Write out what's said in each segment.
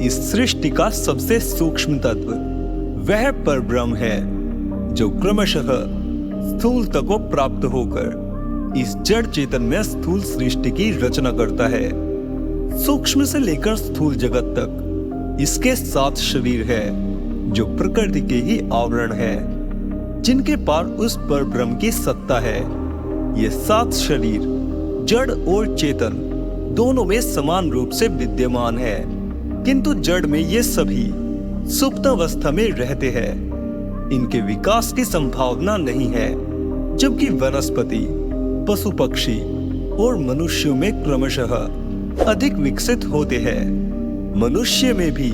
इस सृष्टि का सबसे सूक्ष्म तत्व वह परब्रह्म है जो क्रमशः स्थूलता को प्राप्त होकर इस जड़ चैतन्य स्थूल सृष्टि की रचना करता है। सूक्ष्म से लेकर स्थूल जगत तक इसके 7 शरीर है जो प्रकृति के ही आवरण है, जिनके पार उस परब्रह्म की सत्ता है। ये 7 शरीर जड़ और चेतन दोनों में समान रूप से विद्यमान है, किंतु जड़ में ये सभी सुप्तावस्था में रहते हैं। इनके विकास की संभावना नहीं है, जबकि वनस्पति, पशु पक्षी और मनुष्यों में क्रमशः अधिक विकसित होते हैं। मनुष्य में भी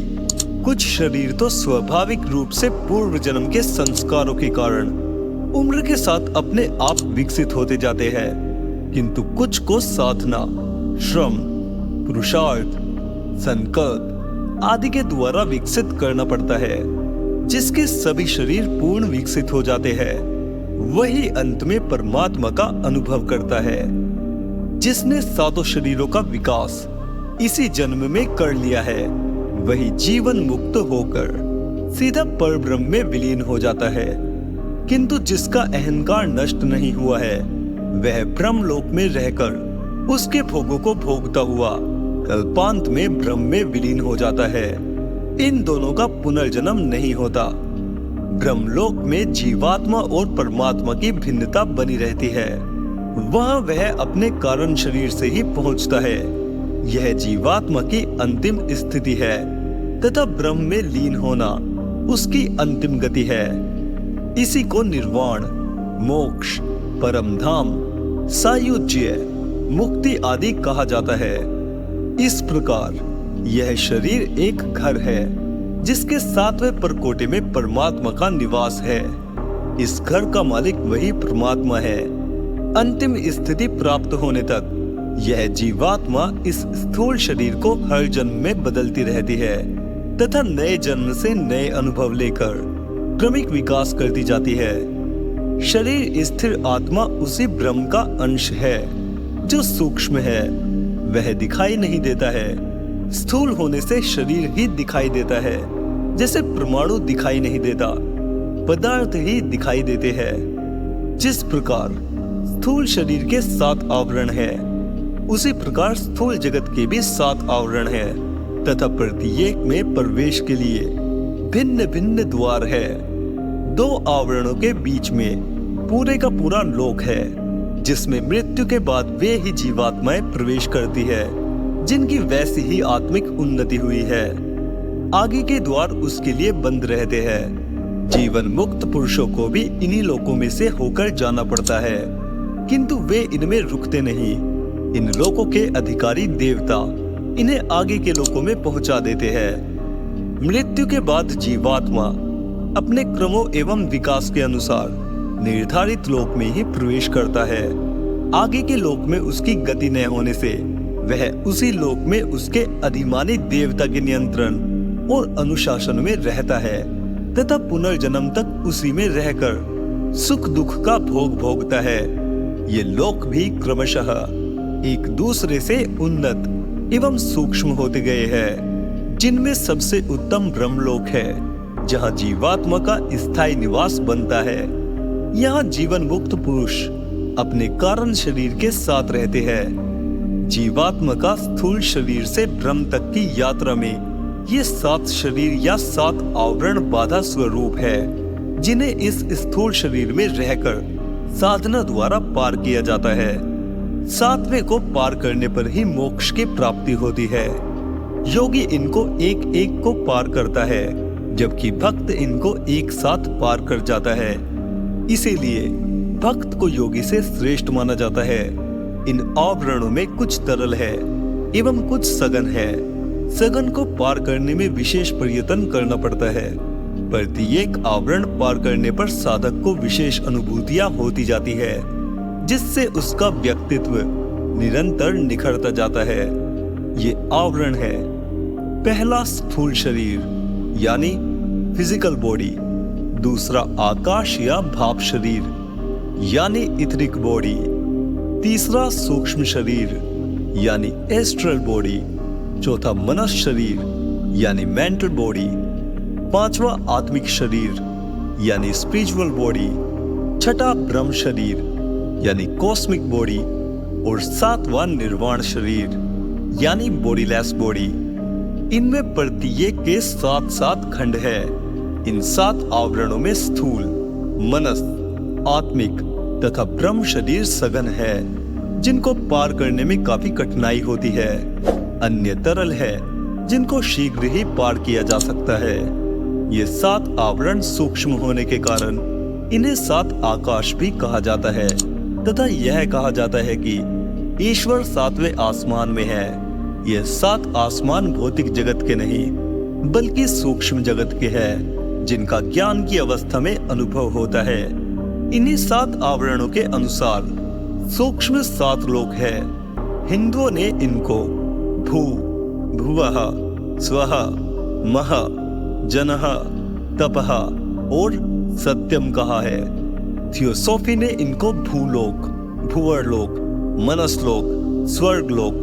कुछ शरीर तो स्वाभाविक रूप से पूर्व जन्म के संस्कारों के कारण उम्र के साथ अपने आप विकसित होते जाते हैं, किंतु कुछ को साधना, श्रम, पुरुषार्थ, संकल्प आदि के द्वारा विकसित करना पड़ता है। जिसके सभी शरीर पूर्ण विकसित हो जाते हैं, वही अंत में परमात्मा का अनुभव करता है। जिसने 7 शरीरों का विकास इसी जन्म में कर लिया है, वही जीवन मुक्त होकर सीधा परब्रह्म में विलीन हो जाता है। किंतु जिसका अहंकार नष्ट नहीं हुआ है, वह ब्रह्मलोक में रहकर उसके भोगों को भोगता हुआ कल्पांत में ब्रह्म में विलीन हो जाता है। इन दोनों का पुनर्जन्म नहीं होता। ब्रह्मलोक में जीवात्मा और परमात्मा की भिन्नता बनी रहती है। वहां वह अपने कारण शरीर से ही पहुंचता है। यह जीवात्मा की अंतिम स्थिति है तथा ब्रह्म में लीन होना उसकी अंतिम गति है। इसी को निर्वाण, मोक्ष, परम धाम, सायुज्य, मुक्ति आदि कहा जाता है। इस प्रकार यह शरीर एक घर है जिसके 7वें परकोटे में परमात्मा का निवास है। इस घर का मालिक वही परमात्मा है। अंतिम स्थिति प्राप्त होने तक यह जीवात्मा इस स्थूल शरीर को हर जन्म में बदलती रहती है तथा नए जन्म से नए अनुभव लेकर क्रमिक विकास करती जाती है। शरीर स्थिर आत्मा उसी ब्रह्म का अंश है जो सूक्ष्म है। वह दिखाई नहीं देता है। स्थूल होने से शरीर ही दिखाई देता है, जैसे परमाणु दिखाई नहीं देता, पदार्थ ही दिखाई देते हैं। जिस प्रकार स्थूल शरीर के 7 आवरण है, उसी प्रकार स्थूल जगत के भी 7 आवरण है तथा प्रत्येक में प्रवेश के लिए भिन्न भिन्न द्वार है। 2 आवरणों के बीच में पूरे का पूरा लोक है, जिसमें मृत्यु के बाद वे ही जीवात्माएं प्रवेश करती है जिनकी वैसी ही आत्मिक उन्नति हुई है। आगे के द्वार उसके लिए बंद रहते हैं। जीवन मुक्त पुरुषों को भी इन्हीं लोकों में से होकर जाना पड़ता है, किंतु वे इनमें रुकते नहीं। इन लोकों के अधिकारी देवता इन्हें आगे के लोकों में पहुंचा देते हैं। मृत्यु के बाद जीवात्मा अपने क्रमों एवं विकास के अनुसार निर्धारित लोक में ही प्रवेश करता है। आगे के लोक में उसकी गति न होने से वह उसी लोक में उसके अधिमानी देवता के नियंत्रण और अनुशासन में रहता है तथा पुनर्जन्म तक उसी में रहकर सुख दुख का भोग भोगता है। ये लोक भी क्रमशः एक दूसरे से उन्नत एवं सूक्ष्म होते गए हैं, जिनमें सबसे उत्तम ब्रह्मलोक है, जहाँ जीवात्मा का स्थायी निवास बनता है। यहाँ जीवन मुक्त पुरुष अपने कारण शरीर के साथ रहते हैं। जीवात्मा का स्थूल शरीर से ब्रह्म तक की यात्रा में ये 7 शरीर या 7 आवरण बाधा स्वरूप है, जिन्हें इस स्थूल शरीर में रहकर साधना द्वारा पार किया जाता है। 7वें को पार करने पर ही मोक्ष की प्राप्ति होती है। योगी इनको एक एक को पार करता है, जबकि भक्त इनको एक साथ पार कर जाता है। इसीलिए भक्त को योगी से श्रेष्ठ माना जाता है। इन आवरणों में कुछ तरल है एवं कुछ सघन है। सघन को पार करने में विशेष प्रयत्न करना पड़ता है। प्रत्येक आवरण पार करने पर साधक को विशेष अनुभूतियां होती जाती है, जिससे उसका व्यक्तित्व निरंतर निखरता जाता है। ये आवरण है, पहला स्थूल शरीर यानी फिजिकल बॉडी, दूसरा आकाश या भाप शरीर यानी इथरिक बॉडी, तीसरा सूक्ष्म शरीर यानी एस्ट्रल बॉडी, चौथा मनस शरीर यानी मेंटल बॉडी, पांचवा आत्मिक शरीर यानी स्पिरिचुअल बॉडी, छठा ब्रह्म शरीर यानी कॉस्मिक बॉडी और सातवां निर्वाण शरीर यानी बॉडीलेस बॉडी। इनमें प्रत्येक के 7-7 खंड है। इन 7 आवरणों में स्थूल, मनस, आत्मिक तथा ब्रह्म शरीर सघन है, जिनको पार करने में काफी कठिनाई होती है। अन्य तरल है, जिनको शीघ्र ही पार किया जा सकता है। ये 7 आवरण सूक्ष्म होने के कारण इन्हें 7 आकाश भी कहा जाता है तथा यह कहा जाता है कि ईश्वर 7वें आसमान में है। ये 7 आसमान भौतिक जगत के नहीं बल्कि सूक्ष्म जगत के हैं, जिनका ज्ञान की अवस्था में अनुभव होता है। इन्हीं 7 आवरणों के अनुसार सूक्ष्म 7 लोक है। हिंदुओं ने इनको भू, भुवः, स्वः, मह, जनः, तपः और सत्यम कहा है। थियोसॉफी ने इनको भूलोक, भुवरलोक, मनसलोक, स्वर्गलोक,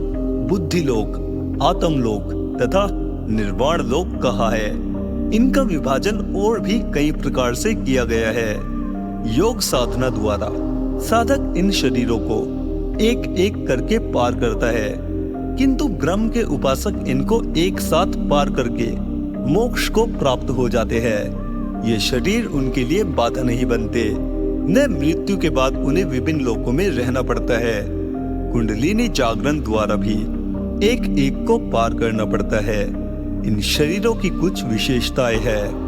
बुद्धिलोक, आत्मलोक तथा निर्वाण लोक कहा है। इनका विभाजन और भी कई प्रकार से किया गया है। योग साधना द्वारा साधक इन शरीरों को एक एक करके पार करता है, किंतु ब्रह्म के उपासक इनको एक साथ पार करके मोक्ष को प्राप्त हो जाते हैं। ये शरीर उनके लिए बाधा नहीं बनते, न मृत्यु के बाद उन्हें विभिन्न लोकों में रहना पड़ता है। कुंडलिनी जागरण द्वारा भी एक एक को पार करना पड़ता है। इन शरीरों की कुछ विशेषताएं हैं।